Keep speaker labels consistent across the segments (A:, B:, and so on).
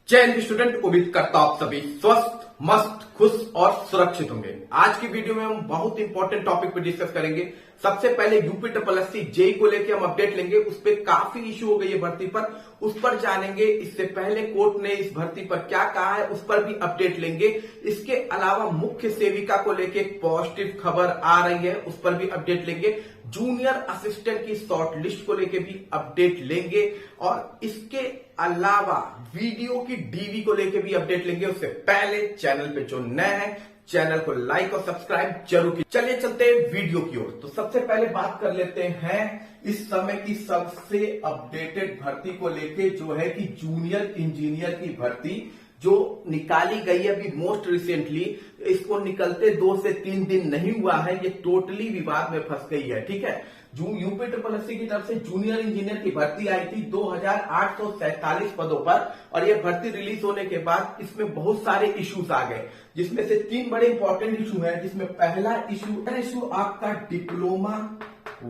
A: जय हिंद स्टूडेंट, उम्मीद करता हूं आप सभी स्वस्थ, मस्त, खुश और सुरक्षित होंगे। आज की वीडियो में हम बहुत इंपॉर्टेंट टॉपिक पे डिस्कस करेंगे। सबसे पहले यूपी SSC जेई को लेकर हम अपडेट लेंगे। उस पर काफी इश्यू हो गई है भर्ती पर, उस पर जानेंगे। इससे पहले कोर्ट ने इस भर्ती पर क्या कहा है उस पर भी अपडेट लेंगे। इसके अलावा मुख्य सेविका को लेकर एक पॉजिटिव खबर आ रही है, उस पर भी अपडेट लेंगे। जूनियर असिस्टेंट की शॉर्ट लिस्ट को लेकर भी अपडेट लेंगे और इसके अलावा वीडियो की डीवी को लेकर भी अपडेट लेंगे। उससे पहले चैनल पे जो नए हैं चैनल को लाइक और सब्सक्राइब जरूर कीजिए। चलिए चलते हैं वीडियो की ओर। तो सबसे पहले बात कर लेते हैं इस समय की सबसे अपडेटेड भर्ती को लेके, जो है कि जूनियर इंजीनियर की भर्ती जो निकाली गई है अभी मोस्ट रिसेंटली। इसको निकलते 2 से 3 दिन नहीं हुआ है, ये टोटली विवाद में फंस गई है। ठीक है, यूपी SSC की तरफ से जूनियर इंजीनियर की भर्ती आई थी 2847 पदों पर, और ये भर्ती रिलीज होने के बाद इसमें बहुत सारे इश्यूज आ गए, जिसमें से 3 बड़े इंपॉर्टेंट इशू हैं। जिसमें पहला इशू आपका डिप्लोमा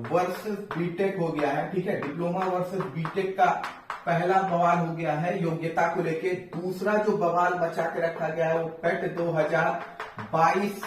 A: वर्सेस बीटेक हो गया है। ठीक है, डिप्लोमा वर्सेस बीटेक का पहला बवाल हो गया है योग्यता को लेके। दूसरा जो बवाल बचा के रखा गया है वो पेट 2022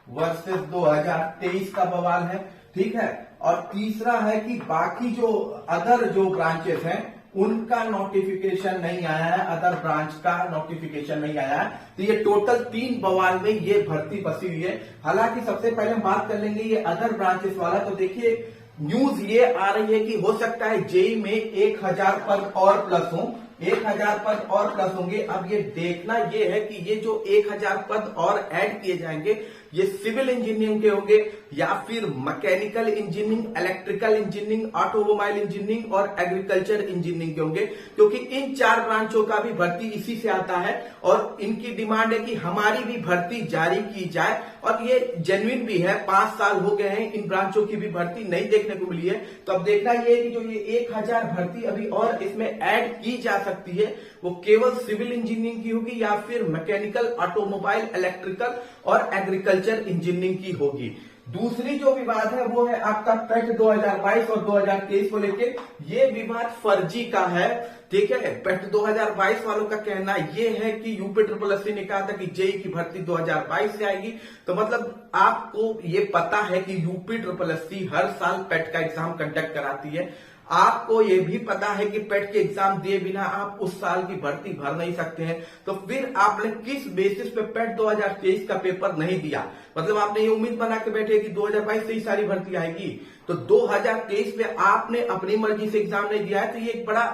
A: वर्सेस 2023 का बवाल है। ठीक है, और तीसरा है कि बाकी जो अदर जो ब्रांचेस हैं उनका नोटिफिकेशन नहीं आया है, अदर ब्रांच का नोटिफिकेशन नहीं आया है। तो ये टोटल 3 बवाल में ये भर्ती फंसी हुई है। हालांकि सबसे पहले हम बात कर लेंगे ये अदर ब्रांचेस वाला। तो देखिए न्यूज ये आ रही है कि हो सकता है जेई में 1000 पद और प्लस हो, 1000 पद और प्लस होंगे। अब ये देखना ये है कि ये जो 1000 पद और ऐड किए जाएंगे ये सिविल इंजीनियरिंग के होंगे या फिर mechanical engineering, electrical engineering, automobile engineering और एग्रीकल्चर इंजीनियरिंग के होंगे, क्योंकि इन 4 ब्रांचों का भी भर्ती इसी से आता है। और इनकी डिमांड है कि हमारी भी भर्ती जारी की जाए, और ये जेन्युइन भी है। 5 साल हो गए हैं इन ब्रांचों की भी भर्ती नहीं देखने को मिली है। तो अब देखना ये है कि जो ये 1000 भर्ती अभी और इसमें ऐड की जा सकती है वो केवल सिविल इंजीनियरिंग की होगी या फिर मैकेनिकल, ऑटोमोबाइल, इलेक्ट्रिकल और एग्रीकल्चर इंजीनियरिंग की होगी। दूसरी जो विवाद है वो है आपका पेट 2022 और 2023 को लेके। ये विवाद फर्जी का है। ठीक है, पेट 2022 वालों का कहना ये है कि यूपी SSC ने कहा था कि जेई की भर्ती 2022 से आएगी। तो मतलब आपको ये पता है कि यूपी SSC हर साल पेट का एग्जाम कंडक्ट कराती है। आपको ये भी पता है कि पेट के एग्जाम दिए बिना आप उस साल की भर्ती भर नहीं सकते हैं। तो फिर आपने किस बेसिस पे पेट 2023 का पेपर नहीं दिया? मतलब आपने ये उम्मीद बना के बैठे कि 2022 से ही सारी भर्ती आएगी। तो 2023 में आपने अपनी मर्जी से एग्जाम नहीं दिया है, तो ये एक बड़ा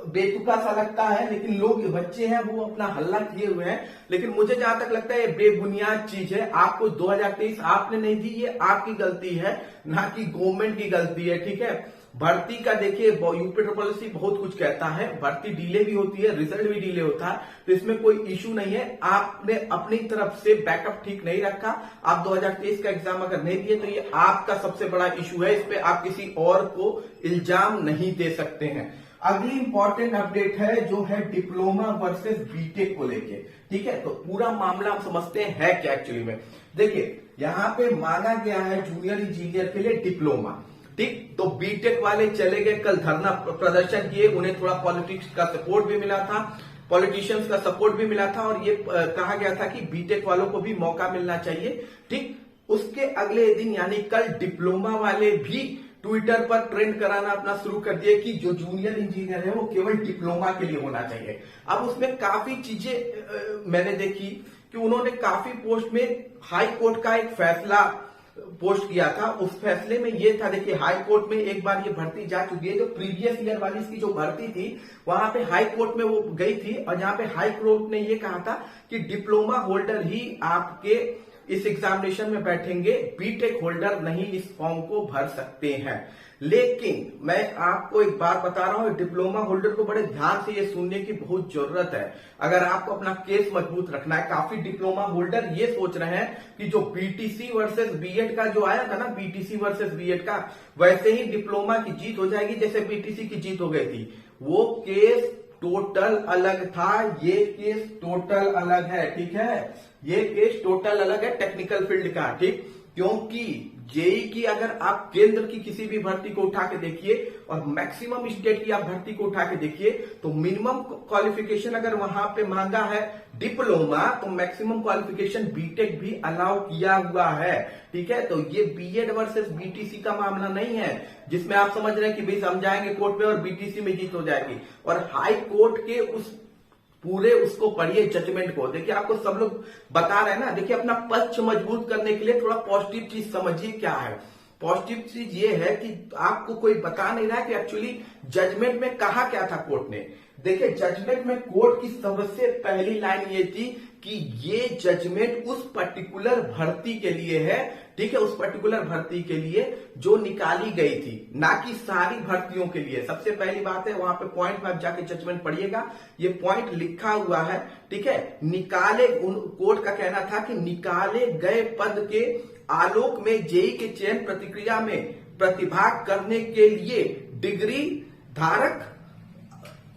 A: बेतुका सा लगता है। लेकिन लोग बच्चे हैं वो अपना हल्ला किए हुए हैं, लेकिन मुझे जहां तक लगता है ये बेबुनियाद चीज है। आपको 2023 आपने नहीं दी, ये आपकी गलती है, ना कि गवर्नमेंट की गलती है। ठीक है, भर्ती का देखिए यूपी SSC बहुत कुछ कहता है, भर्ती डिले भी होती है, रिजल्ट भी डिले होता है, तो इसमें कोई इशू नहीं है। आपने अपनी तरफ से बैकअप ठीक नहीं रखा। आप 2023 का एग्जाम अगर नहीं दिए तो ये आपका सबसे बड़ा इशू है, इस पे आप किसी और को इल्जाम नहीं दे सकते हैं। अगली इंपॉर्टेंट अपडेट है जो है डिप्लोमा वर्सेस बीटेक को लेके। ठीक है, तो पूरा मामला हम समझते हैं है क्या एक्चुअली में। देखिए यहाँ पे मांगा गया है जूनियर इंजीनियर के लिए डिप्लोमा। ठीक, तो बीटेक वाले चले गए, कल धरना प्रदर्शन किए, उन्हें थोड़ा पॉलिटिक्स का सपोर्ट भी मिला था, पॉलिटिशियंस का सपोर्ट भी मिला था, और ये कहा गया था कि बीटेक वालों को भी मौका मिलना चाहिए। ठीक, उसके अगले दिन यानी कल डिप्लोमा वाले भी ट्विटर पर ट्रेंड कराना अपना शुरू कर दिए कि जो जूनियर इंजीनियर है वो केवल डिप्लोमा के लिए होना चाहिए। अब उसमें काफी चीजें मैंने देखी कि उन्होंने काफी पोस्ट में हाई कोर्ट का एक फैसला पोस्ट किया था। उस फैसले में ये था, देखिए हाई कोर्ट में एक बार ये भर्ती जा चुकी है, जो प्रीवियस ईयर वाली इसकी जो भर्ती थी वहां पे हाई कोर्ट में वो गई थी, और जहां पे हाई कोर्ट ने ये कहा था कि डिप्लोमा होल्डर ही आपके इस एग्जामिनेशन में बैठेंगे, बीटेक होल्डर नहीं इस फॉर्म को भर सकते हैं। लेकिन मैं आपको एक बात बता रहा हूं, डिप्लोमा होल्डर को बड़े ध्यान से ये सुनने की बहुत जरूरत है अगर आपको अपना केस मजबूत रखना है। काफी डिप्लोमा होल्डर ये सोच रहे हैं कि जो बीटीसी वर्सेस बीएड का जो आया था ना, बीटीसी वर्सेस बीएड का, वैसे ही डिप्लोमा की जीत हो जाएगी जैसे बीटीसी की जीत हो गई थी। वो केस टोटल अलग था, ये केस टोटल अलग है। ठीक है, ये केस टोटल अलग है टेक्निकल फील्ड का। ठीक, क्योंकि जेई की अगर आप केंद्र की किसी भी भर्ती को उठा के देखिए और मैक्सिमम स्टेट की आप भर्ती को उठा के देखिए तो मिनिमम क्वालिफिकेशन अगर वहां पे मांगा है डिप्लोमा तो मैक्सिमम क्वालिफिकेशन बीटेक भी अलाउ किया हुआ है। ठीक है, तो ये बीएड वर्सेस बीटीसी का मामला नहीं है जिसमें आप समझ रहे हैं कि भाई समझाएंगे कोर्ट में और बीटीसी में जीत हो जाएगी। और हाई कोर्ट के उस पूरे उसको पढ़िए जजमेंट को, देखिए आपको सब लोग बता रहे हैं ना, देखिए अपना पक्ष मजबूत करने के लिए थोड़ा पॉजिटिव चीज समझिए क्या है। पॉजिटिव चीज ये है कि आपको कोई बता नहीं रहा है कि एक्चुअली जजमेंट में कहा क्या था कोर्ट ने। देखिए जजमेंट में कोर्ट की सबसे पहली लाइन ये थी कि ये जजमेंट उस पर्टिकुलर भर्ती के लिए है, ठीक है, उस पर्टिकुलर भर्ती के लिए जो निकाली गई थी, ना कि सारी भर्तियों के लिए। सबसे पहली बात है वहां पे पॉइंट में आप जाके जजमेंट पढ़िएगा, ये पॉइंट लिखा हुआ है। ठीक है, कोर्ट का कहना था कि निकाले गए पद के आलोक में जेई के चयन प्रक्रिया में प्रतिभाग करने के लिए डिग्री धारक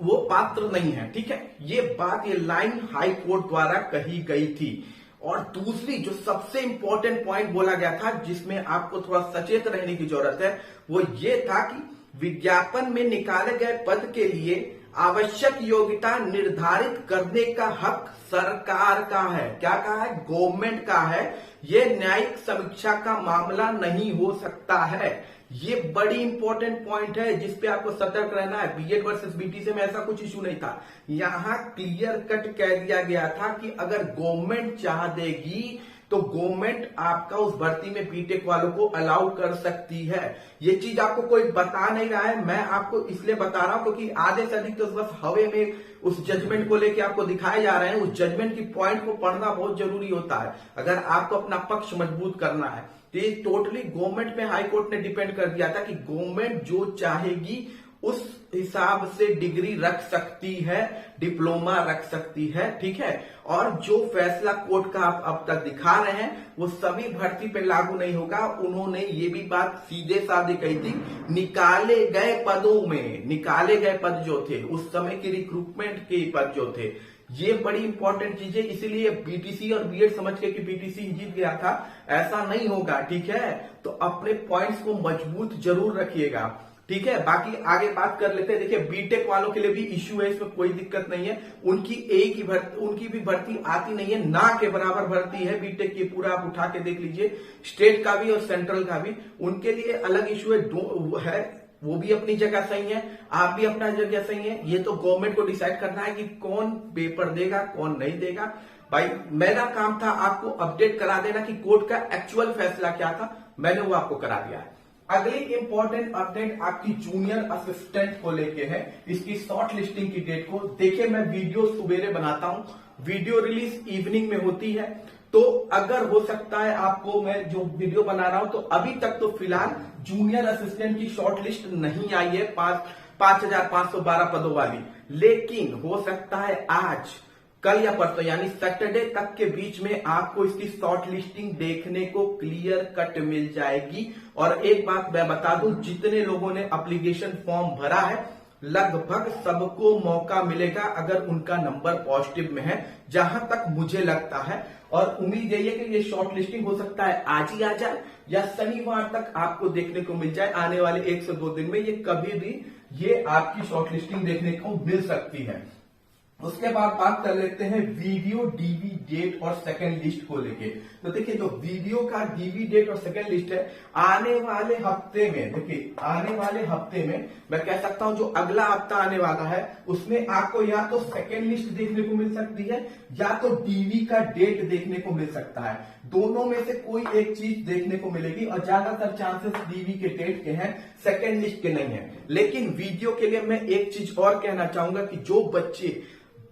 A: वो पात्र नहीं है। ठीक है, ये बात, ये लाइन हाई कोर्ट द्वारा कही गई थी। और दूसरी जो सबसे इंपॉर्टेंट पॉइंट बोला गया था जिसमें आपको थोड़ा सचेत रहने की जरूरत है वो ये था कि विज्ञापन में निकाले गए पद के लिए आवश्यक योग्यता निर्धारित करने का हक सरकार का है। क्या कहा है? गवर्नमेंट का है। ये न्यायिक समीक्षा का मामला नहीं हो सकता है। ये बड़ी इंपॉर्टेंट पॉइंट है जिसपे आपको सतर्क रहना है। बीएड वर्सेस बीटीसी में ऐसा कुछ इशू नहीं था, यहां क्लियर कट कह दिया गया था कि अगर गवर्नमेंट चाह देगी तो गवर्नमेंट आपका उस भर्ती में बीटेक वालों को अलाउ कर सकती है। ये चीज आपको कोई बता नहीं रहा है, मैं आपको इसलिए बता रहा हूं क्योंकि आधे से अधिक तो बस हवे में उस जजमेंट को लेके आपको दिखाए जा रहे हैं। उस जजमेंट की पॉइंट को पढ़ना बहुत जरूरी होता है अगर आपको अपना पक्ष मजबूत करना है। तो ये टोटली गवर्नमेंट पे हाई कोर्ट ने डिपेंड कर दिया था कि गवर्नमेंट जो चाहेगी उस हिसाब से डिग्री रख सकती है, डिप्लोमा रख सकती है। ठीक है, और जो फैसला कोर्ट का आप अब तक दिखा रहे हैं वो सभी भर्ती पे लागू नहीं होगा। उन्होंने ये भी बात सीधे साधे कही थी, निकाले गए पदों में, निकाले गए पद जो थे उस समय के रिक्रूटमेंट के पद जो थे, ये बड़ी इंपॉर्टेंट चीज है। इसीलिए बीटीसी और बीएड समझ के कि बीटीसी जीत गया था, ऐसा नहीं होगा। ठीक है, तो अपने पॉइंट्स को मजबूत जरूर रखिएगा। ठीक है, बाकी आगे बात कर लेते हैं। देखिए बीटेक वालों के लिए भी इश्यू है, इसमें कोई दिक्कत नहीं है। उनकी भी भर्ती आती नहीं है, ना के बराबर भर्ती है बीटेक की, पूरा आप उठा के देख लीजिए, स्टेट का भी और सेंट्रल का भी। उनके लिए अलग इश्यू है, वो भी अपनी जगह सही है, आप भी अपना जगह सही है। ये तो गवर्नमेंट को डिसाइड करना है कि कौन पेपर देगा कौन नहीं देगा। भाई मेरा काम था आपको अपडेट करा देना कि कोर्ट का एक्चुअल फैसला क्या था, मैंने वो आपको करा दिया है। अगली इंपॉर्टेंट अपडेट आपकी जूनियर असिस्टेंट को लेके है, इसकी शॉर्ट लिस्टिंग की डेट को। देखिए मैं वीडियो सुबेरे बनाता हूं, वीडियो रिलीज इवनिंग में होती है, तो अगर हो सकता है आपको, मैं जो वीडियो बना रहा हूं तो अभी तक तो फिलहाल जूनियर असिस्टेंट की शॉर्ट लिस्ट नहीं आई है 5,512 पदों वाली, लेकिन हो सकता है आज, कल या परसों यानी सैटरडे तक के बीच में आपको इसकी शॉर्ट लिस्टिंग देखने को क्लियर कट मिल जाएगी। और एक बात मैं बता दूं, जितने लोगों ने एप्लीकेशन फॉर्म भरा है लगभग सबको मौका मिलेगा अगर उनका नंबर पॉजिटिव में है, जहां तक मुझे लगता है। और उम्मीद यही है कि ये शॉर्ट लिस्टिंग हो सकता है आज ही आ जाए या शनिवार तक आपको देखने को मिल जाए। आने वाले 1 से 2 दिन में ये कभी भी ये आपकी शॉर्ट लिस्टिंग देखने को मिल सकती है। उसके बाद बात कर लेते हैं वीडियो डीवी डेट और सेकंड लिस्ट को लेके। तो देखिए जो वीडियो का डीवी डेट और सेकंड लिस्ट है, आने वाले हफ्ते में, देखिए आने वाले हफ्ते में मैं कह सकता हूं जो अगला हफ्ता आने वाला है उसमें आपको या तो सेकंड लिस्ट देखने को मिल सकती है या तो डीवी का डेट देखने को मिल सकता है। दोनों में से कोई एक चीज देखने को मिलेगी और ज्यादातर चांसेस डीवी के डेट के हैं, सेकंड लिस्ट के नहीं है। लेकिन वीडियो के लिए मैं एक चीज और कहना चाहूंगा कि जो बच्चे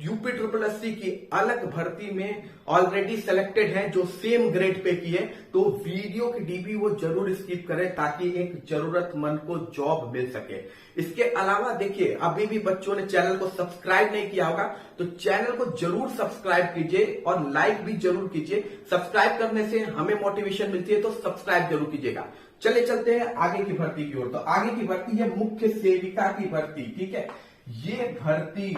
A: यूपी SSSC की अलग भर्ती में ऑलरेडी सिलेक्टेड हैं, जो सेम ग्रेड पे की है, तो वीडियो की डीबी वो जरूर स्किप करें ताकि एक जरूरतमंद को जॉब मिल सके। इसके अलावा देखिए अभी भी बच्चों ने चैनल को सब्सक्राइब नहीं किया होगा तो चैनल को जरूर सब्सक्राइब कीजिए और लाइक भी जरूर कीजिए। सब्सक्राइब करने से हमें मोटिवेशन मिलती है, तो सब्सक्राइब जरूर कीजिएगा। चले चलते हैं आगे की भर्ती की ओर। तो आगे की भर्ती है मुख्य सेविका की भर्ती। ठीक है, ये भर्ती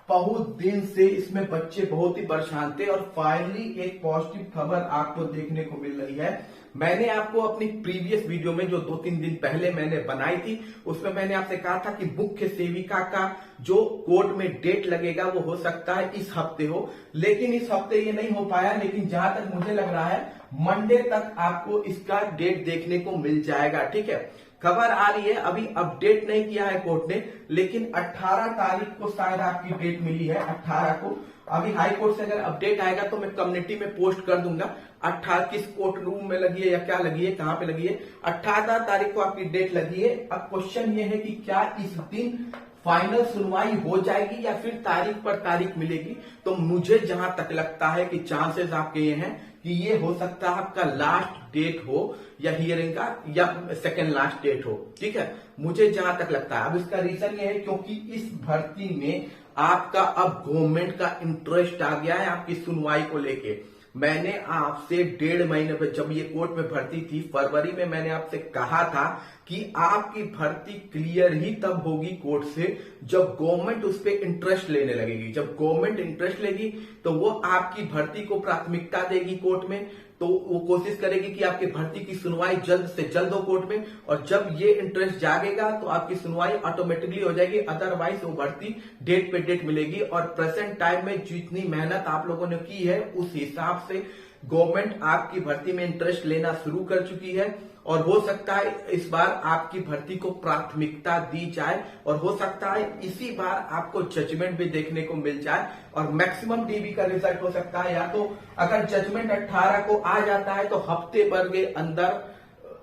A: बहुत दिन से इसमें बच्चे बहुत ही परेशान थे और फाइनली एक पॉजिटिव खबर आपको देखने को मिल रही है। मैंने आपको अपनी प्रीवियस वीडियो में जो 2-3 दिन पहले मैंने बनाई थी उसमें मैंने आपसे कहा था कि मुख्य सेविका का जो कोर्ट में डेट लगेगा वो हो सकता है इस हफ्ते हो, लेकिन इस हफ्ते ये नहीं हो पाया। लेकिन जहां तक मुझे लग रहा है मंडे तक आपको इसका डेट देखने को मिल जाएगा। ठीक है, खबर आ रही है, अभी अपडेट नहीं किया है कोर्ट ने, लेकिन 18 तारीख को शायद आपकी डेट मिली है। 18 को अभी हाई कोर्ट से अगर अपडेट आएगा तो मैं कम्युनिटी में पोस्ट कर दूंगा 18 किस कोर्ट रूम में लगी है या क्या लगी है, कहां पे लगी है। 18 तारीख को आपकी डेट लगी है। अब क्वेश्चन ये है कि क्या इस दिन फाइनल सुनवाई हो जाएगी या फिर तारीख पर तारीख मिलेगी। तो मुझे जहां तक लगता है कि चांसेस आपके ये हैं कि ये हो सकता है आपका लास्ट डेट हो या हियरिंग का या सेकेंड लास्ट डेट हो। ठीक है, मुझे जहां तक लगता है। अब इसका रीजन ये है क्योंकि इस भर्ती में आपका अब गवर्नमेंट का इंटरेस्ट आ गया है आपकी सुनवाई को लेके। मैंने आपसे 1.5 महीने पर जब ये कोर्ट में भर्ती थी फरवरी में, मैंने आपसे कहा था कि आपकी भर्ती क्लियर ही तब होगी कोर्ट से जब गवर्नमेंट उस पर इंटरेस्ट लेने लगेगी। जब गवर्नमेंट इंटरेस्ट लेगी तो वो आपकी भर्ती को प्राथमिकता देगी कोर्ट में, तो वो कोशिश करेगी कि आपकी भर्ती की सुनवाई जल्द से जल्द हो कोर्ट में। और जब ये इंटरेस्ट जागेगा तो आपकी सुनवाई ऑटोमेटिकली हो जाएगी, अदरवाइज वो भर्ती डेट पे डेट मिलेगी। और प्रेजेंट टाइम में जितनी मेहनत आप लोगों ने की है उस हिसाब से गवर्नमेंट आपकी भर्ती में इंटरेस्ट लेना शुरू कर चुकी है। और हो सकता है इस बार आपकी भर्ती को प्राथमिकता दी जाए और हो सकता है इसी बार आपको जजमेंट भी देखने को मिल जाए। और मैक्सिमम डीबी का रिजल्ट हो सकता है, या तो अगर जजमेंट 18 को आ जाता है तो हफ्ते भर के अंदर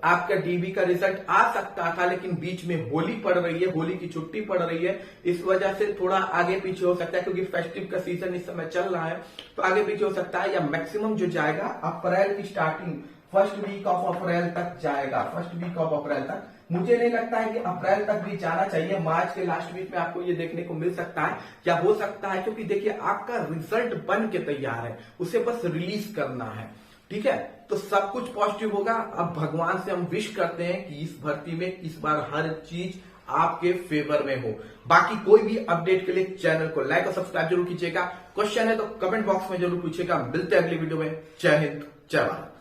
A: आपका डीबी का रिजल्ट आ सकता था, लेकिन बीच में होली पड़ रही है, होली की छुट्टी पड़ रही है, इस वजह से थोड़ा आगे पीछे हो सकता है क्योंकि फेस्टिव का सीजन इस समय चल रहा है, तो आगे पीछे हो सकता है। या मैक्सिमम जो जाएगा अप्रैल की starting first week of April तक जाएगा। फर्स्ट वीक ऑफ अप्रैल तक मुझे नहीं लगता है कि अप्रैल तक भी जाना चाहिए। मार्च के लास्ट वीक में आपको ये देखने को मिल सकता है या हो सकता है, क्योंकि देखिए आपका रिजल्ट बन के तैयार है, उसे बस रिलीज करना है। ठीक है, तो सब कुछ पॉजिटिव होगा। अब भगवान से हम विश करते हैं कि इस भर्ती में इस बार हर चीज आपके फेवर में हो। बाकी कोई भी अपडेट के लिए चैनल को लाइक और सब्सक्राइब जरूर कीजिएगा। क्वेश्चन है तो कमेंट बॉक्स में जरूर पूछिएगा। मिलते हैं अगली वीडियो में। जय हिंद, जय भारत।